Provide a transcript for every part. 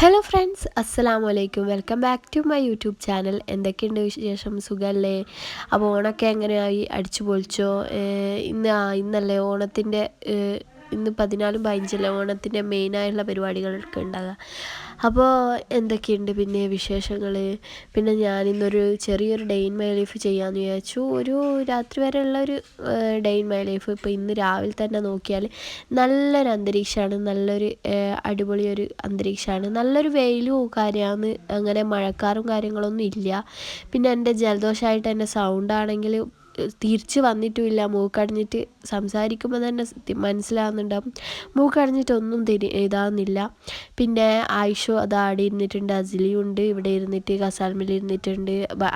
Hello friends, അസ്സലാമു അലൈക്കും. Welcome back to my YouTube channel. എന്തൊക്കെയുണ്ട് വിശേഷം? സുഖമല്ലേ? അപ്പോൾ ഓണമൊക്കെ എങ്ങനെയായി? അടിച്ചു പൊളിച്ചോ? ഇന്നല്ലേ ഓണത്തിൻ്റെ ഇന്ന് 14 15 ഓണത്തിൻ്റെ മെയിനായുള്ള പരിപാടികളൊക്കെ ഉണ്ടാകുക. അപ്പോൾ എന്തൊക്കെയുണ്ട് പിന്നെ വിശേഷങ്ങൾ? പിന്നെ ഞാനിന്നൊരു ചെറിയൊരു ഡേ ഇൻ മൈ ലൈഫ് ചെയ്യാമെന്ന് വിചാരിച്ചു. ഒരു രാത്രി വരെയുള്ളൊരു ഡേ ഇൻ മൈ ലൈഫ്. ഇപ്പോൾ ഇന്ന് രാവിലെ തന്നെ നോക്കിയാൽ നല്ലൊരു അന്തരീക്ഷമാണ്, നല്ലൊരു അടിപൊളി ഒരു അന്തരീക്ഷമാണ്, നല്ലൊരു വെയിലും കാര്യമാണ്, അങ്ങനെ മഴക്കാറും കാര്യങ്ങളൊന്നും ഇല്ല. പിന്നെ എൻ്റെ ജലദോഷമായിട്ട് എൻ്റെ സൗണ്ടാണെങ്കിൽ തിരിച്ച് വന്നിട്ടുമില്ല. മൂക്കടഞ്ഞിട്ട് സംസാരിക്കുമ്പോൾ തന്നെ മനസ്സിലാവുന്നുണ്ടാവും, മൂക്കടഞ്ഞിട്ടൊന്നും ഇതാകുന്നില്ല. പിന്നെ ആയിഷു അത് ആടെ ഇരുന്നിട്ടുണ്ട്, അസിലിയുണ്ട് ഇവിടെ ഇരുന്നിട്ട് കസാൽമേൽ ഇരുന്നിട്ടുണ്ട്.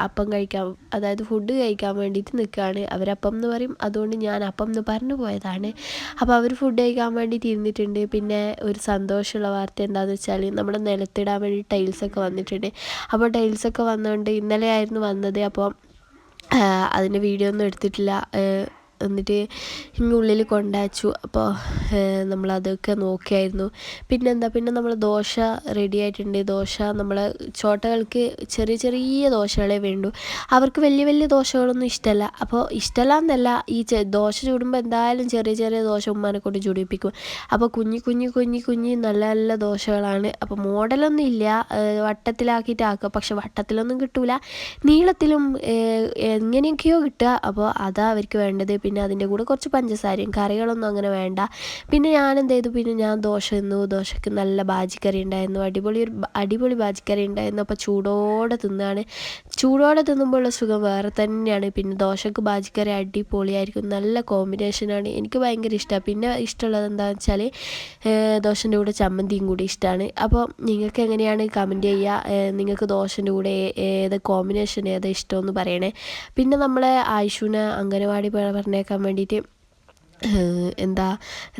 അപ്പം കഴിക്കാൻ, അതായത് ഫുഡ് കഴിക്കാൻ വേണ്ടിയിട്ട് നിൽക്കുകയാണ്. അവരപ്പം എന്ന് പറയും, അതുകൊണ്ട് ഞാൻ അപ്പം എന്ന് പറഞ്ഞു പോയതാണ്. അപ്പോൾ അവർ ഫുഡ് കഴിക്കാൻ വേണ്ടിയിട്ട് ഇരുന്നിട്ടുണ്ട്. പിന്നെ ഒരു സന്തോഷമുള്ള വാർത്ത എന്താണെന്ന് വെച്ചാൽ നമ്മുടെ നിലത്തിടാൻ വേണ്ടി ടൈൽസൊക്കെ വന്നിട്ടുണ്ട്. അപ്പോൾ ടൈൽസൊക്കെ വന്നുകൊണ്ട് ഇന്നലെ ആയിരുന്നു വന്നത്. അപ്പോൾ അതിൻ്റെ വീഡിയോ ഒന്നും എടുത്തിട്ടില്ല. എന്നിട്ട് ഉള്ളിൽ കൊണ്ടുവച്ചു. അപ്പോൾ നമ്മളതൊക്കെ നോക്കിയായിരുന്നു. പിന്നെ നമ്മൾ ദോശ റെഡി ആയിട്ടുണ്ട്. ദോശ നമ്മൾ ചോട്ടകൾക്ക് ചെറിയ ചെറിയ ദോശകളെ വേണ്ടു. അവർക്ക് വലിയ വലിയ ദോശകളൊന്നും ഇഷ്ടമല്ല. അപ്പോൾ ഇഷ്ടമല്ല എന്നല്ല, ഈ ദോശ ചൂടുമ്പോൾ എന്തായാലും ചെറിയ ചെറിയ ദോശ ഉമ്മാനെ കൊണ്ട് ചുടിപ്പിക്കും. അപ്പോൾ കുഞ്ഞി നല്ല നല്ല ദോശകളാണ്. അപ്പോൾ മോഡലൊന്നും ഇല്ല, വട്ടത്തിലാക്കിയിട്ട് ആക്കുക. പക്ഷെ വട്ടത്തിലൊന്നും കിട്ടൂല, നീളത്തിലും എങ്ങനെയൊക്കെയോ കിട്ടുക. അപ്പോൾ അതാ അവർക്ക് വേണ്ടത്. പിന്നെ അതിൻ്റെ കൂടെ കുറച്ച് പഞ്ചസാരയും, കറികളൊന്നും അങ്ങനെ വേണ്ട. പിന്നെ ഞാൻ എന്ത് ചെയ്തു, പിന്നെ ഞാൻ ദോശ തിന്നു. ദോശയ്ക്ക് നല്ല ബാജിക്കറി ഉണ്ടായിരുന്നു, അടിപൊളി ബാജിക്കറി ഉണ്ടായിരുന്നു. അപ്പോൾ ചൂടോടെ തിന്നാണ്. ചൂടോടെ തിന്നുമ്പോഴുള്ള സുഖം വേറെ തന്നെയാണ്. പിന്നെ ദോശയ്ക്ക് ബാജിക്കറി അടിപൊളിയായിരിക്കും, നല്ല കോമ്പിനേഷനാണ്. എനിക്ക് ഭയങ്കര ഇഷ്ടമാണ്. പിന്നെ ഇഷ്ടമുള്ളത് എന്താണെന്ന് വെച്ചാൽ ദോശൻ്റെ കൂടെ ചമ്മന്തിയും കൂടി ഇഷ്ടമാണ്. അപ്പോൾ നിങ്ങൾക്ക് എങ്ങനെയാണ് കമൻറ്റ് ചെയ്യുക, നിങ്ങൾക്ക് ദോശൻ്റെ കൂടെ ഏത് കോമ്പിനേഷൻ ഏതാ ഇഷ്ടമെന്ന് പറയണേ. പിന്നെ നമ്മളെ ആയിഷുവിനെ അംഗനവാടി പറഞ്ഞേക്കാൻ വേണ്ടിയിട്ട്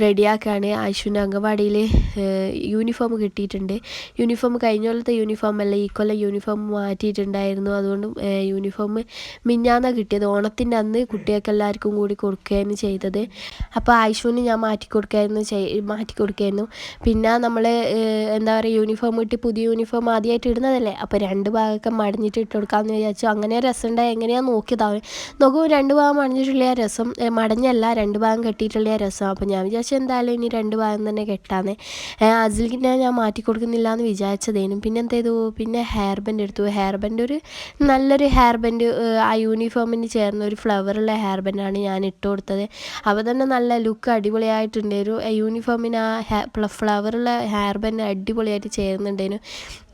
റെഡിയാക്കുകയാണ്. ആയിഷുവിൻ്റെ അംഗൻവാടിയിൽ യൂണിഫോം കിട്ടിയിട്ടുണ്ട്. യൂണിഫോം കഴിഞ്ഞ കൊല്ലത്തെ യൂണിഫോം അല്ല, ഈ കൊല്ലം യൂണിഫോം മാറ്റിയിട്ടുണ്ടായിരുന്നു. അതുകൊണ്ട് യൂണിഫോം മിഞ്ഞാന്നാണ് കിട്ടിയത്. ഓണത്തിൻ്റെ അന്ന് കുട്ടികൾക്ക് എല്ലാവർക്കും കൂടി കൊടുക്കുകയാണ് ചെയ്തത്. അപ്പോൾ ആയിഷുവിന് ഞാൻ മാറ്റി കൊടുക്കുകയായിരുന്നു. പിന്നെ നമ്മൾ എന്താ പറയുക, യൂണിഫോം ഇട്ട് പുതിയ യൂണിഫോം ആദ്യമായിട്ട് ഇടുന്നതല്ലേ, അപ്പോൾ 2 ഭാഗമൊക്കെ മടഞ്ഞിട്ട് ഇട്ട് കൊടുക്കാമെന്ന് വിചാരിച്ചു. അങ്ങനെ രസമുണ്ടായി, എങ്ങനെയാണ് നോക്കിയതാണ്. നോക്കുമ്പോൾ 2 ഭാഗം മടഞ്ഞിട്ടുള്ള രസം, മടഞ്ഞല്ല 2 ഭാഗം കെട്ടിയിട്ടുള്ള രസം. അപ്പോൾ ഞാൻ വിചാരിച്ചു എന്തായാലും ഇനി 2 ഭാഗം തന്നെ കെട്ടാന്ന്. അസിലിനെ ഞാൻ മാറ്റി കൊടുക്കുന്നില്ല എന്ന് വിചാരിച്ചതേനും. പിന്നെ എന്ത് ചെയ്തു, പിന്നെ ഹെയർ ബാൻഡ് എടുത്തു. ഹെയർ ബാൻഡ് ഒരു നല്ലൊരു ഹെയർ ബാൻഡ്, ആ യൂണിഫോമിന് ചേർന്ന ഒരു ഫ്ലവറുള്ള ഹെയർ ബാൻഡാണ് ഞാൻ ഇട്ട് കൊടുത്തത്. അപ്പോൾ തന്നെ നല്ല ലുക്ക് അടിപൊളിയായിട്ടുണ്ടായിരുന്നു. യൂണിഫോമിന് ആ ഫ്ലവറുള്ള ഹെയർ ബാൻഡ് അടിപൊളിയായിട്ട് ചേർന്നുണ്ടായിരുന്നു.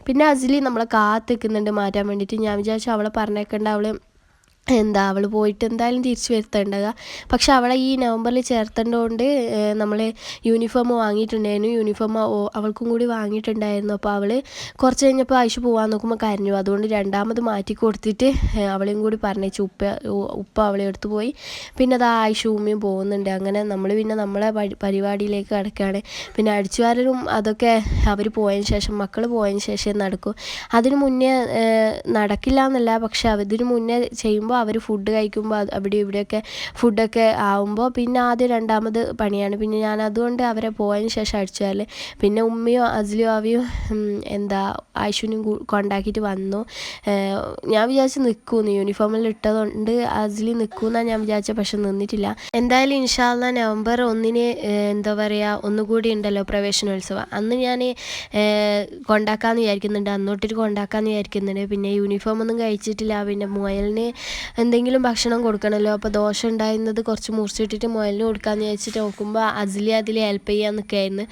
പിന്നെ അസിലി നമ്മളെ കാത്ത് നിൽക്കുന്നുണ്ട് മാറ്റാൻ വേണ്ടിയിട്ട്. ഞാൻ വിചാരിച്ചു അവളെ പറഞ്ഞേക്കണ്ട, അവൾ പോയിട്ട് എന്തായാലും തിരിച്ച് വരുത്തേണ്ടത്. പക്ഷെ അവളെ ഈ നവംബറിൽ ചേർത്തേണ്ടതുകൊണ്ട് നമ്മൾ യൂണിഫോം വാങ്ങിയിട്ടുണ്ടായിരുന്നു. യൂണിഫോം അവൾക്കും കൂടി വാങ്ങിയിട്ടുണ്ടായിരുന്നു. അപ്പോൾ അവൾ കുറച്ച് കഴിഞ്ഞപ്പോൾ ആയിഷ് പോകാൻ നോക്കുമ്പോൾ കരഞ്ഞു. അതുകൊണ്ട് രണ്ടാമത് മാറ്റി കൊടുത്തിട്ട് അവളെയും കൂടി പറഞ്ഞേച്ചു. ഉപ്പ അവളെ എടുത്ത് പോയി. പിന്നെ അത് ആയിഷ് ഉമ്മയും പോകുന്നുണ്ട്. അങ്ങനെ നമ്മൾ പിന്നെ നമ്മളെ പരിപാടിയിലേക്ക് കിടക്കുകയാണ്. പിന്നെ അടിച്ചുവാരലും അതൊക്കെ അവർ പോയതിന് ശേഷം, മക്കൾ പോയതിന് ശേഷം നടക്കും. അതിന് മുന്നേ നടക്കില്ല എന്നല്ല, പക്ഷെ അതിന് മുന്നേ ചെയ്യുമ്പോൾ അവർ ഫുഡ് കഴിക്കുമ്പോൾ അവിടെ ഇവിടെയൊക്കെ ഫുഡൊക്കെ ആവുമ്പോൾ പിന്നെ ആദ്യം രണ്ടാമത് പണിയാണ്. പിന്നെ ഞാൻ അതുകൊണ്ട് അവരെ പോയതിന് ശേഷം അടിച്ചാൽ പിന്നെ ഉമ്മയോ അസിലിയോ അവയും ആയിഷുവിനും കൊണ്ടാക്കിയിട്ട് വന്നു. ഞാൻ വിചാരിച്ച് നിൽക്കുമെന്ന്, യൂണിഫോമിൽ ഇട്ടതുകൊണ്ട് അസിലി നിൽക്കുമെന്നാണ് ഞാൻ വിചാരിച്ചത്. പക്ഷെ നിന്നിട്ടില്ല. എന്തായാലും ഇൻഷാ അല്ലാഹ് നവംബർ 1 എന്താ പറയുക, ഒന്നുകൂടി ഉണ്ടല്ലോ പ്രവേശനോത്സവം, അന്ന് ഞാൻ കൊണ്ടാക്കാമെന്ന് വിചാരിക്കുന്നുണ്ട്. അന്നോട്ടിട്ട് കൊണ്ടാക്കാമെന്ന് വിചാരിക്കുന്നുണ്ട്. പിന്നെ യൂണിഫോം ഒന്നും കഴിച്ചിട്ടില്ല. പിന്നെ മുയലിന് എന്തെങ്കിലും ഭക്ഷണം കൊടുക്കണമല്ലോ. അപ്പോൾ ദോശ ഉണ്ടായിരുന്നത് കുറച്ച് മുറിച്ചിട്ടിട്ട് മുയലിന് കൊടുക്കാമെന്ന് വിചാരിച്ചിട്ട് നോക്കുമ്പോൾ അതിൽ ഹെൽപ്പ് ചെയ്യാൻ നിൽക്കുകയായിരുന്നു.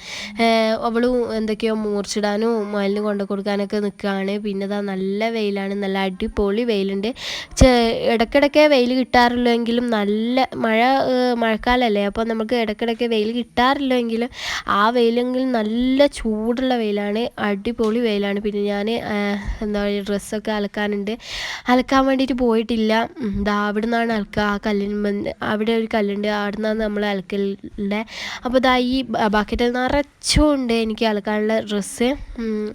അവളും എന്തൊക്കെയോ മുറിച്ചിടാനും മുയലിന് കൊണ്ട് കൊടുക്കാനൊക്കെ നിൽക്കുകയാണ്. പിന്നെ നല്ല വെയിലാണ്, നല്ല അടിപൊളി വെയിലുണ്ട്. ഇടയ്ക്കിടയ്ക്ക് വെയിൽ കിട്ടാറുള്ളൂ എങ്കിലും നല്ല മഴക്കാലമല്ലേ, അപ്പോൾ നമുക്ക് ഇടയ്ക്കിടയ്ക്ക് വെയിൽ കിട്ടാറില്ല എങ്കിലും ആ വെയിലെങ്കിലും നല്ല ചൂടുള്ള വെയിലാണ്, അടിപൊളി വെയിലാണ്. പിന്നെ ഞാൻ എന്താ പറയുക, ഡ്രസ്സൊക്കെ അലക്കാൻ വേണ്ടിയിട്ട് പോയിട്ടില്ല. അവിടെ നിന്നാണ് അലക്കുക. ആ കല്ലിന് അവിടെ ഒരു കല്ലുണ്ട്, അവിടെ നിന്നാണ് നമ്മൾ അലക്കലുണ്ട്. അപ്പോൾ ഈ ബക്കറ്റിൽ നിറച്ചുകൊണ്ട് എനിക്ക് അലക്കാനുള്ള ഡ്രസ്സ്.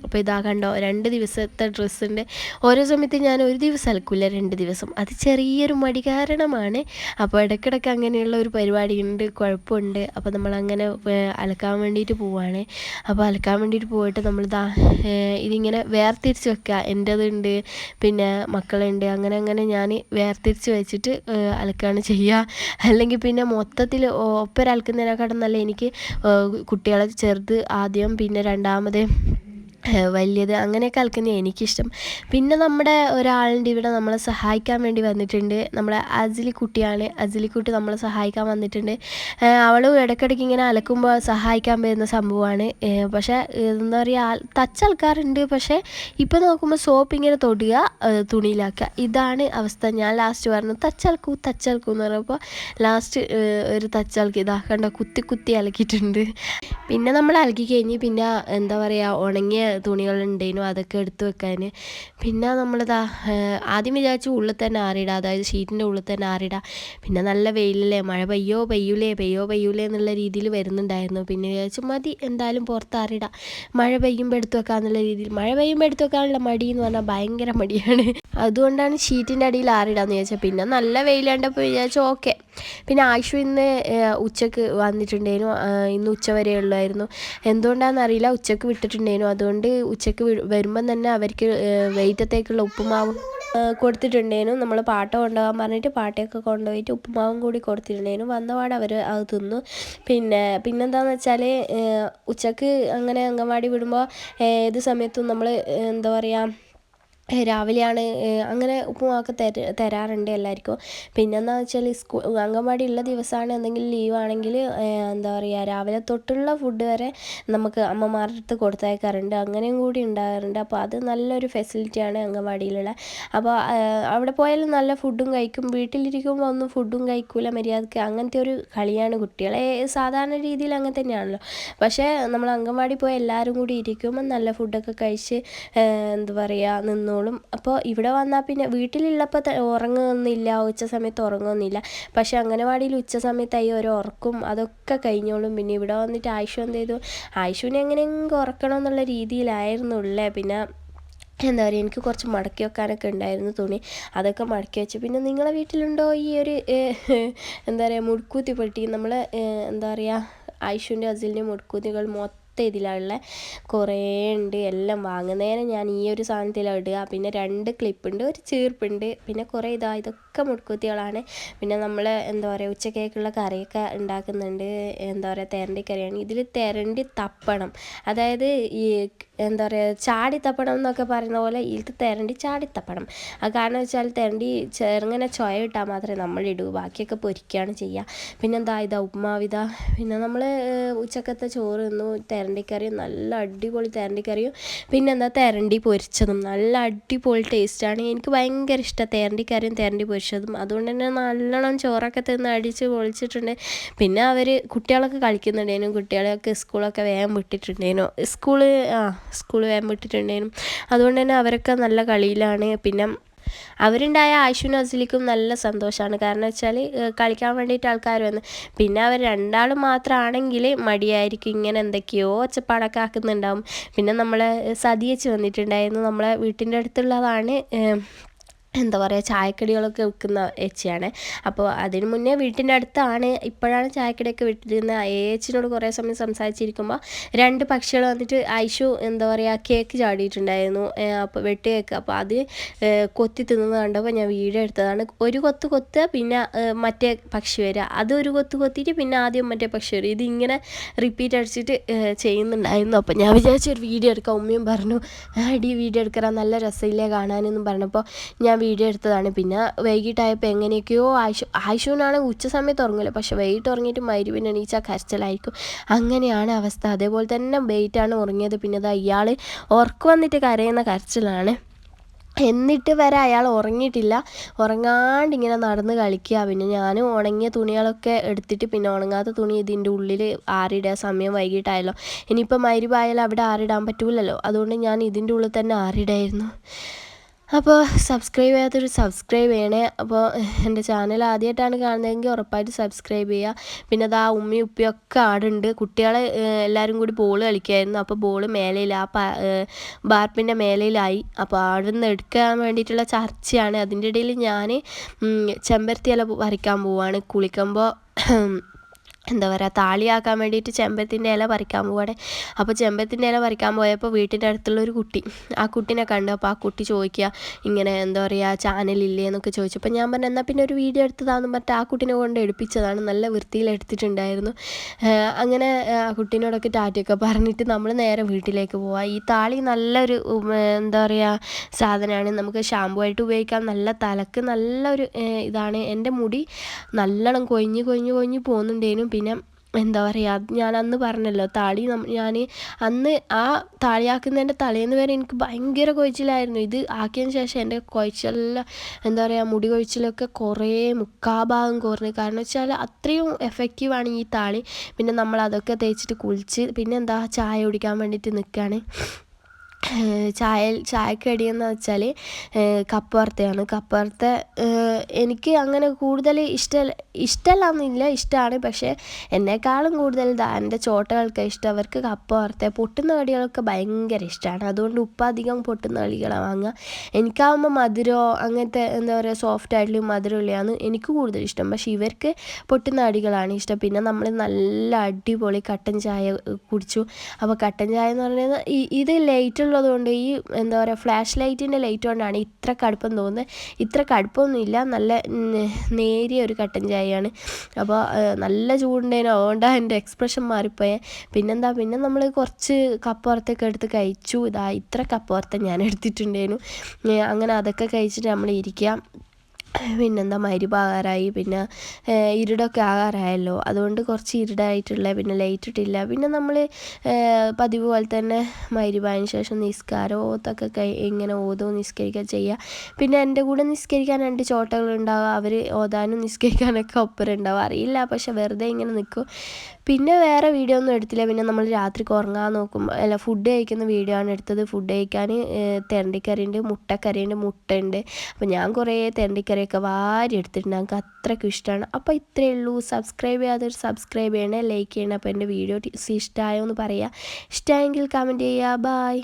അപ്പോൾ കണ്ടോ 2 ദിവസത്തെ ഡ്രസ്സുണ്ട്. ഓരോ സമയത്ത് ഞാൻ ഒരു ദിവസം അലക്കില്ല, 2 ദിവസം. അത് ചെറിയൊരു മടി കാരണമാണ്. അപ്പോൾ ഇടയ്ക്കിടയ്ക്ക് അങ്ങനെയുള്ള ഒരു പരിപാടിയുണ്ട്, കുഴപ്പമുണ്ട്. അപ്പോൾ നമ്മളങ്ങനെ അലക്കാൻ വേണ്ടിയിട്ട് പോവുകയാണ്. അപ്പോൾ അലക്കാൻ വേണ്ടിയിട്ട് പോയിട്ട് നമ്മൾ ഇതിങ്ങനെ വേർതിരിച്ച് വെക്കുക. എൻ്റേതുണ്ട്, പിന്നെ മക്കളുണ്ട്, അങ്ങനെ ഞാൻ വേർതിരിച്ച് വെച്ചിട്ട് അലക്കുകയാണ് ചെയ്യുക. അല്ലെങ്കിൽ പിന്നെ മൊത്തത്തിൽ ഒപ്പം അലക്കുന്നതിനെക്കാട്ടും നല്ല എനിക്ക് കുട്ടികളെ ചെറുത് ആദ്യം, പിന്നെ രണ്ടാമത് വലിയത്, അങ്ങനെയൊക്കെ അലക്കുന്നത് എനിക്കിഷ്ടം. പിന്നെ നമ്മുടെ ഒരാളുണ്ട് ഇവിടെ നമ്മളെ സഹായിക്കാൻ വേണ്ടി വന്നിട്ടുണ്ട്. നമ്മളെ അജിലിക്കുട്ടിയാണ്. അജിലിക്കുട്ടി നമ്മളെ സഹായിക്കാൻ വന്നിട്ടുണ്ട്. അവൾ ഇടയ്ക്കിടയ്ക്ക് ഇങ്ങനെ അലക്കുമ്പോൾ സഹായിക്കാൻ വരുന്ന സംഭവമാണ്. പക്ഷേ എന്താ പറയുക, തച്ചൽക്കാറുണ്ട്. പക്ഷേ ഇപ്പോൾ നോക്കുമ്പോൾ സോപ്പ് ഇങ്ങനെ തൊടുക, തുണിയിലാക്കുക, ഇതാണ് അവസ്ഥ. ഞാൻ ലാസ്റ്റ് പറഞ്ഞു തച്ചൽക്കൂ എന്ന് പറഞ്ഞപ്പോൾ ലാസ്റ്റ് ഒരു തച്ചൽക്ക് കണ്ടോ കുത്തി അലക്കിയിട്ടുണ്ട്. പിന്നെ നമ്മൾ അലക്കി കഴിഞ്ഞ് പിന്നെ എന്താ പറയുക, ഉണങ്ങിയ തുണികളുണ്ടേനു, അതൊക്കെ എടുത്ത് വെക്കാൻ. പിന്നെ നമ്മളിതാ ആദ്യം വിചാരിച്ചു ഉള്ളിൽ തന്നെ ആറിയിടാം, അതായത് ഷീറ്റിൻ്റെ ഉള്ളിൽ തന്നെ ആറിയിടാം. പിന്നെ നല്ല വെയിലല്ലേ, മഴ പെയ്യൂലേ എന്നുള്ള രീതിയിൽ വരുന്നുണ്ടായിരുന്നു. പിന്നെ വിചാരിച്ചു മതി, എന്തായാലും പുറത്ത് ആറിയിടാം, മഴ പെയ്യുമ്പോൾ എടുത്ത് വെക്കാന്നുള്ള രീതിയിൽ. മഴ പെയ്യുമ്പോൾ എടുത്ത് വെക്കാനുള്ള മടി എന്ന് പറഞ്ഞാൽ ഭയങ്കര മടിയാണ്. അതുകൊണ്ടാണ് ഷീറ്റിൻ്റെ അടിയിൽ ആറിടാന്ന് വിചാരിച്ചത്. പിന്നെ നല്ല വെയിലുണ്ടപ്പോൾ വിചാരിച്ചു ഓക്കെ. പിന്നെ ആയിഷു ഇന്ന് ഉച്ചക്ക് വന്നിട്ടുണ്ടായിരുന്നു. ഇന്ന് ഉച്ച വരെ ഉള്ളായിരുന്നു. എന്തുകൊണ്ടാണെന്നറിയില്ല, ഉച്ചക്ക് വിട്ടിട്ടുണ്ടായിരുന്നു. അതുകൊണ്ട് ഉച്ചക്ക് വരുമ്പം തന്നെ അവർക്ക് വൈകിട്ടത്തേക്കുള്ള ഉപ്പുമാവും കൊടുത്തിട്ടുണ്ടായിരുന്നു. നമ്മൾ പാട്ട കൊണ്ടുപോകാൻ പറഞ്ഞിട്ട് പാട്ടയൊക്കെ കൊണ്ടുപോയിട്ട് ഉപ്പുമാവും കൂടി കൊടുത്തിട്ടുണ്ടായിരുന്നു. വന്നപാട് അവർ അത് തിന്നു. പിന്നെന്താണെന്ന് വെച്ചാൽ ഉച്ചക്ക് അങ്ങനെ അംഗൻവാടി വിടുമ്പോൾ ഏത് സമയത്തും നമ്മൾ എന്താ പറയുക, രാവിലെയാണ് അങ്ങനെ ഉപ്പുമാവൊക്കെ തരാറുണ്ട് എല്ലാവർക്കും. പിന്നെന്താണെന്ന് വെച്ചാൽ അംഗൻവാടി ഉള്ള ദിവസമാണ് എന്തെങ്കിലും ലീവാണെങ്കിൽ എന്താ പറയുക, രാവിലെ തൊട്ടുള്ള ഫുഡ് വരെ നമുക്ക് അമ്മമാരുടെ അടുത്ത് കൊടുത്തയക്കാറുണ്ട്. അങ്ങനെയും കൂടി ഉണ്ടാകാറുണ്ട്. അപ്പോൾ അത് നല്ലൊരു ഫെസിലിറ്റിയാണ് അംഗൻവാടിയിലുള്ള. അപ്പോൾ അവിടെ പോയാലും നല്ല ഫുഡും കഴിക്കും. വീട്ടിലിരിക്കുമ്പോൾ ഒന്നും ഫുഡും കഴിക്കില്ല മര്യാദയ്ക്ക്. അങ്ങനത്തെ ഒരു കളിയാണ് കുട്ടികളെ. സാധാരണ രീതിയിൽ അങ്ങനെ തന്നെയാണല്ലോ. പക്ഷേ നമ്മൾ അംഗൻവാടി പോയി എല്ലാവരും കൂടി ഇരിക്കുമ്പോൾ നല്ല ഫുഡൊക്കെ കഴിച്ച് എന്താ പറയുക നിന്നോളും. അപ്പോൾ ഇവിടെ വന്നാൽ പിന്നെ വീട്ടിലുള്ളപ്പോൾ ഉറങ്ങുന്നില്ല, ഉച്ച സമയത്ത് ഉറങ്ങുന്നില്ല. പക്ഷേ അംഗനവാടിയിൽ ഉച്ച സമയത്തായി ഒരു ഉറക്കും അതൊക്കെ കഴിഞ്ഞോളും. പിന്നെ ഇവിടെ വന്നിട്ട് ആയിഷു എന്ത് ചെയ്തു, ആയിഷുവിനെ എങ്ങനെയെങ്കിലും ഉറക്കണം എന്നുള്ള രീതിയിലായിരുന്നു ഉള്ളത്. പിന്നെ എന്താ പറയുക, എനിക്ക് കുറച്ച് മടക്കി വെക്കാനൊക്കെ ഉണ്ടായിരുന്നു തുണി, അതൊക്കെ മടക്കി വെച്ചു. പിന്നെ നിങ്ങളെ വീട്ടിലുണ്ടോ ഈ ഒരു എന്താ പറയുക മുട്കൂത്തി പെട്ടി? നമ്മൾ എന്താ പറയുക, ആയിഷുവിൻ്റെ അസിലിൻ്റെ മുട്കൂത്തികൾ മൊത്തം ഇതിലുള്ള കുറേ ഉണ്ട്. എല്ലാം വാങ്ങുന്നതിന് ഞാൻ ഈ ഒരു സാധനത്തിലാണ് ഇടുക. പിന്നെ 2 ക്ലിപ്പുണ്ട്, ഒരു ചീർപ്പുണ്ട്, പിന്നെ കുറേ ഇതൊക്കെ മുട്കൂത്തികളാണ്. പിന്നെ നമ്മൾ എന്താ പറയുക ഉച്ചക്കേക്കുള്ള കറിയൊക്കെ ഉണ്ടാക്കുന്നുണ്ട്. എന്താ പറയുക തെരണ്ടി കറിയാണ്. ഇതിൽ തെരണ്ടി തപ്പണം, അതായത് ഈ എന്താ പറയുക ചാടി തപ്പണം എന്നൊക്കെ പറയുന്ന പോലെ ഇതിൽ തെരണ്ടി ചാടി തപ്പണം. അത് കാരണം വെച്ചാൽ തെരണ്ടി ചെറുങ്ങനെ ചൊയ ഇട്ടാൽ മാത്രമേ നമ്മൾ ഇടൂ, ബാക്കിയൊക്കെ പൊരിക്കുകയാണ് ചെയ്യുക. പിന്നെന്താ ഉപ്പുമാവിത. പിന്നെ നമ്മൾ ഉച്ചക്കത്തെ ചോറ് തിന്നു. തെരണ്ടിക്കറിയും നല്ല അടിപൊളി തെരണ്ടിക്കറിയും, പിന്നെന്താ തെരണ്ടി പൊരിച്ചതും നല്ല അടിപൊളി ടേസ്റ്റാണ്. എനിക്ക് ഭയങ്കര ഇഷ്ടമാണ് തെരണ്ടിക്കറിയും തെരണ്ടി പൊരിച്ചതും. അതുകൊണ്ട് തന്നെ നല്ലോണം ചോറൊക്കെ തിന്ന് അടിച്ച് പൊളിച്ചിട്ടുണ്ട്. പിന്നെ കുട്ടികളൊക്കെ കളിക്കുന്നുണ്ടേനു. കുട്ടികളെയൊക്കെ സ്കൂളൊക്കെ വേഗം വിട്ടിട്ടുണ്ടേനു. സ്കൂൾ വേഗം വിട്ടിട്ടുണ്ടേനു. അതുകൊണ്ട് തന്നെ അവരൊക്കെ നല്ല കളിയിലാണ്. പിന്നെ അവരുണ്ടായ ആയിഷുവിനും അസിലിക്കും നല്ല സന്തോഷമാണ്. കാരണം വെച്ചാൽ കളിക്കാൻ വേണ്ടിയിട്ട് ആൾക്കാർ വന്ന്. പിന്നെ അവർ രണ്ടാളും മാത്രമാണെങ്കിൽ മടിയായിരിക്കും, ഇങ്ങനെ എന്തൊക്കെയോ ഒച്ചപ്പാടൊക്കെ ആക്കുന്നുണ്ടാവും. പിന്നെ നമ്മളെ സതിയേച്ചി വന്നിട്ടുണ്ടായിരുന്നു. നമ്മളെ വീട്ടിൻ്റെ അടുത്തുള്ളതാണ്. എന്താ പറയുക ചായക്കടികളൊക്കെ വിൽക്കുന്ന ഏച്ചിയാണ്. അപ്പോൾ അതിന് മുന്നേ വീട്ടിൻ്റെ അടുത്താണ്, ഇപ്പോഴാണ് ചായക്കടിയൊക്കെ വിട്ടിരുന്നത്. ഏച്ചിനോട് കുറേ സമയം സംസാരിച്ചിരിക്കുമ്പോൾ 2 പക്ഷികൾ വന്നിട്ട് ആയിഷു എന്താ പറയുക കേക്ക് ചാടിയിട്ടുണ്ടായിരുന്നു. അപ്പോൾ വെട്ട് കേക്ക്. അപ്പോൾ അത് കൊത്തി തിന്നുന്നത് കണ്ടപ്പോൾ ഞാൻ വീഡിയോ എടുത്തതാണ്. ഒരു കൊത്തുക, പിന്നെ മറ്റേ പക്ഷി വരിക, അതൊരു കൊത്തിയിട്ട് പിന്നെ ആദ്യം മറ്റേ പക്ഷി വരും. ഇതിങ്ങനെ റിപ്പീറ്റ് അടിച്ചിട്ട് ചെയ്യുന്നുണ്ടായിരുന്നു. അപ്പോൾ ഞാൻ വിചാരിച്ചു ഒരു വീഡിയോ എടുക്കാം. ഉമ്മയും പറഞ്ഞു വീഡിയോ എടുക്കാൻ നല്ല രസമില്ലേ കാണാനെന്നും പറഞ്ഞപ്പോൾ ഞാൻ വീഡിയോ എടുത്തതാണ്. പിന്നെ വൈകിട്ടായപ്പോൾ എങ്ങനെയൊക്കെയോ ആയിഷുവിനാണ് ഉച്ച സമയത്ത് ഉറങ്ങില്ല, പക്ഷെ വൈകിട്ട് ഉറങ്ങിയിട്ട് മഗ്‌രിബിന് എണീച്ചാൽ കരച്ചിലായിരിക്കും. അങ്ങനെയാണ് അവസ്ഥ. അതേപോലെ തന്നെ ബെയ്റ്റാണ് ഉറങ്ങിയത്. പിന്നെ ഇയാൾ ഉറക്കം വന്നിട്ട് കരയുന്ന കരച്ചിലാണ്. എന്നിട്ട് വരെ അയാൾ ഉറങ്ങിയിട്ടില്ല, ഉറങ്ങാണ്ട് ഇങ്ങനെ നടന്ന് കളിക്കുക. പിന്നെ ഞാൻ ഉണങ്ങിയ തുണികളൊക്കെ എടുത്തിട്ട് പിന്നെ ഉണങ്ങാത്ത തുണി ഇതിൻ്റെ ഉള്ളിൽ ആറിയിടുക. സമയം വൈകിട്ടായല്ലോ, ഇനിയിപ്പോൾ മഗ്‌രിബ് ആയാലും അവിടെ ആറിടാൻ പറ്റൂലല്ലോ. അതുകൊണ്ട് ഞാൻ ഇതിൻ്റെ ഉള്ളിൽ തന്നെ ആറിയിടായിരുന്നു. അപ്പോൾ സബ്സ്ക്രൈബ് ചെയ്യാത്തൊരു സബ്സ്ക്രൈബ് ചെയ്യണേ. അപ്പോൾ എൻ്റെ ചാനൽ ആദ്യമായിട്ടാണ് കാണുന്നതെങ്കിൽ ഉറപ്പായിട്ട് സബ്സ്ക്രൈബ് ചെയ്യുക. പിന്നെ അത് ആ ഉമ്മയും ഉപ്പയൊക്കെ ആടുണ്ട്. കുട്ടികളെ എല്ലാവരും കൂടി ബോൾ കളിക്കുമായിരുന്നു. അപ്പോൾ ബോൾ മേലയിൽ ആ ബാർപ്പിൻ്റെ മേലയിലായി. അപ്പോൾ അവിടെ നിന്ന് എടുക്കാൻ വേണ്ടിയിട്ടുള്ള ചർച്ചയാണ്. അതിൻ്റെ ഇടയിൽ ഞാൻ ചെമ്പരത്തി ഇല പറിക്കാൻ പോവാണ്. കുളിക്കുമ്പോൾ എന്താ പറയുക, താളിയാക്കാൻ വേണ്ടിയിട്ട് ചെമ്പരത്തിൻ്റെ ഇല പറിക്കാൻ പോവാണ്. അപ്പോൾ ചെമ്പരത്തിൻ്റെ ഇല പറിക്കാൻ പോയപ്പോൾ വീട്ടിൻ്റെ അടുത്തുള്ളൊരു കുട്ടി, ആ കുട്ടീനെ കണ്ടു. അപ്പോൾ ആ കുട്ടി ചോദിക്കുക, ഇങ്ങനെ എന്താ പറയുക, ചാനലില്ലേ എന്നൊക്കെ ചോദിച്ചപ്പോൾ ഞാൻ പറഞ്ഞു എന്നാൽ പിന്നെ ഒരു വീഡിയോ എടുത്തതാണെന്ന് പറഞ്ഞിട്ട് ആ കുട്ടീനെ കൊണ്ട് എടുപ്പിച്ചതാണ്. നല്ല വൃത്തിയിൽ എടുത്തിട്ടുണ്ടായിരുന്നു. അങ്ങനെ ആ കുട്ടീനോടൊക്കെ ടാറ്റയൊക്കെ പറഞ്ഞിട്ട് നമ്മൾ നേരെ വീട്ടിലേക്ക് പോവാം. ഈ താളി നല്ലൊരു എന്താ പറയുക സാധനമാണ്. നമുക്ക് ഷാമ്പു ആയിട്ട് ഉപയോഗിക്കാം. നല്ല തലക്ക് നല്ലൊരു ഇതാണ്. എൻ്റെ മുടി നല്ലോണം കൊഴിഞ്ഞ് പോകുന്നുണ്ടേനും. പിന്നെ എന്താ പറയുക, ഞാൻ അന്ന് പറഞ്ഞല്ലോ താളി ഞാൻ അന്ന് ആ താളിയാക്കുന്നതിൻ്റെ തലേന്ന് വരെ എനിക്ക് ഭയങ്കര കൊഴിച്ചിലായിരുന്നു. ഇത് ആക്കിയതിന് ശേഷം എൻ്റെ കൊഴിച്ചെല്ലാം എന്താ പറയുക, മുടി കൊഴിച്ചിലൊക്കെ കുറേ മുക്കാഭാഗം കുറഞ്ഞു. കാരണം വെച്ചാൽ അത്രയും എഫക്റ്റീവാണ് ഈ താളി. പിന്നെ നമ്മൾ അതൊക്കെ തേച്ചിട്ട് കുളിച്ച് പിന്നെ എന്താ ചായ കുടിക്കാൻ വേണ്ടിയിട്ട് നിൽക്കുകയാണ്. ചായക്കടിയെന്ന് വെച്ചാൽ കപ്പ വറുത്തതാണ്. കപ്പ വറുത്ത എനിക്ക് അങ്ങനെ കൂടുതൽ ഇഷ്ടമല്ലാന്നില്ല, ഇഷ്ടമാണ്. പക്ഷേ എന്നെക്കാളും കൂടുതൽ എൻ്റെ ചോട്ടകൾക്ക് ഇഷ്ടം. അവർക്ക് കപ്പ വറുത്ത പൊട്ടുന്ന കടികളൊക്കെ ഭയങ്കര ഇഷ്ടമാണ്. അതുകൊണ്ട് ഉപ്പധികം പൊട്ടുന്ന കളികളാണ് വാങ്ങുക. എനിക്കാവുമ്പോൾ മധുരമോ അങ്ങനത്തെ എന്താ പറയുക സോഫ്റ്റ് ആയിട്ടുള്ള മധുരമില്ലാന്ന് എനിക്ക് കൂടുതൽ ഇഷ്ടം. പക്ഷേ ഇവർക്ക് പൊട്ടുന്ന കടികളാണ് ഇഷ്ടം. പിന്നെ നമ്മൾ നല്ല അടിപൊളി കട്ടൻ ചായ കുടിച്ചു. അപ്പോൾ കട്ടൻ ചായ എന്ന് പറഞ്ഞാൽ ഇത് ലൈറ്റ് ഉള്ളതുകൊണ്ട്, ഈ എന്താ പറയുക ഫ്ലാഷ് ലൈറ്റിൻ്റെ ലൈറ്റ് കൊണ്ടാണ് ഇത്ര കടുപ്പം തോന്നുന്നത്. ഇത്ര കടുപ്പമൊന്നുമില്ല, നല്ല നേരിയ ഒരു കട്ടൻ ചായയാണ്. അപ്പോൾ നല്ല ചൂടുണ്ടേനോ, അതുകൊണ്ടാണ് എൻ്റെ എക്സ്പ്രഷൻ മാറിപ്പോയേ. പിന്നെ നമ്മൾ കുറച്ച് കപ്പ വറുത്തൊക്കെ എടുത്ത് കഴിച്ചു. ഇത്ര കപ്പ വറുത്ത ഞാൻ എടുത്തിട്ടുണ്ടേനു. അങ്ങനെ അതൊക്കെ കഴിച്ചിട്ട് നമ്മൾ ഇരിക്കുക. പിന്നെന്താ മഗ്‌രിബാകാറായി. പിന്നെ ഇരുടൊക്കെ ആകാറായല്ലോ, അതുകൊണ്ട് കുറച്ച് ഇരുടായിട്ടുള്ള, പിന്നെ ലൈറ്റ് ഇട്ടില്ല. പിന്നെ നമ്മൾ പതിവ് പോലെ തന്നെ മഗ്‌രിബായതിന് ശേഷം നിസ്കാരം ഓത്തൊക്കെ ഇങ്ങനെ ഓതും നിസ്കരിക്കുക ചെയ്യുക. പിന്നെ എൻ്റെ കൂടെ നിസ്കരിക്കാൻ 2 ചോട്ടകളുണ്ടാവുക. അവർ ഓതാനും നിസ്കരിക്കാനൊക്കെ ഒപ്പരം ഉണ്ടാവും. അറിയില്ല, പക്ഷെ വെറുതെ ഇങ്ങനെ നിൽക്കും. പിന്നെ വേറെ വീഡിയോ ഒന്നും എടുത്തില്ല. പിന്നെ നമ്മൾ രാത്രിക്ക് ഉറങ്ങാൻ നോക്കുമ്പോൾ ഫുഡ് കഴിക്കുന്ന വീഡിയോ ആണ് എടുത്തത്. ഫുഡ് കഴിക്കാൻ തെരണ്ടിക്കറിയുണ്ട്, മുട്ടക്കറിയുണ്ട്, മുട്ടയുണ്ട്. അപ്പോൾ ഞാൻ കുറേ തെരണ്ടിക്കറിയൊക്കെ വാരി എടുത്തിട്ടുണ്ട്. എനിക്ക് അത്രയ്ക്കും ഇഷ്ടമാണ്. അപ്പോൾ ഇത്രയേ ഉള്ളൂ. സബ്സ്ക്രൈബ് ചെയ്യാതൊരു സബ്സ്ക്രൈബ് ചെയ്യണേ, ലൈക്ക് ചെയ്യണേ. അപ്പോൾ എൻ്റെ വീഡിയോ ഇഷ്ടമായോ എന്ന് പറയുക. ഇഷ്ടമായെങ്കിൽ കമൻറ്റ് ചെയ്യുക. ബായ്.